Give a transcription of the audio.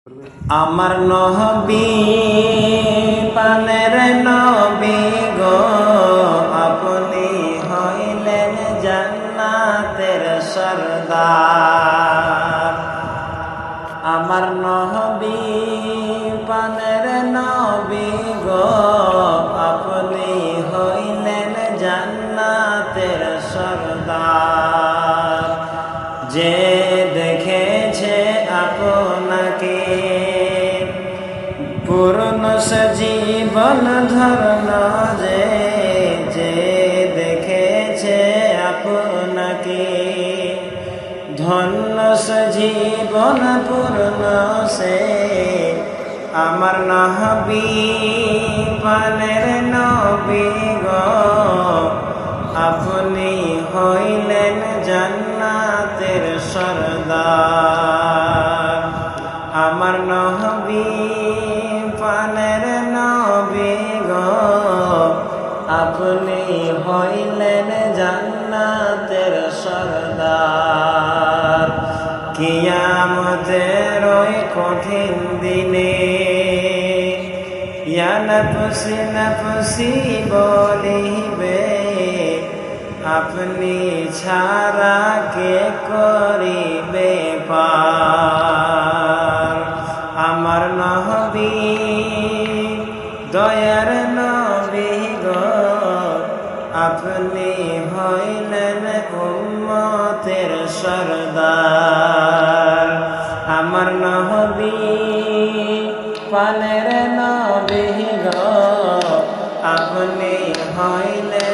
আমার নবী পানের নবী গো, আপনি হইলেন জান্নাতের সরদার। আমার নবী পানের নবী গো, আপনি হইলেন জান্নাতের সরদার। যে দেখেছে আপনাকে পূর্ণ জীবন ধর্ম, যে দেখেছে আপনাকে ধন্য জীবন পূর্ণ সে। আমার নবী পানের নবী গো, আপনি হইলেন জান্নাতের সরদার। আমার নবী পানের নবী গো, আপনি হইলেন জান্নাতের সরদার। কিয়ামতের ওই কঠিন দিনে ইয়া নফসি নফসি বলিবে, আপনি ছাড়া কে করিবে পার। আমার নবী দয়ার নবী গো, আপনি হইলেন উম্মতের সরদার। আমার নবী পানের নবী গো, আপনি হইলেন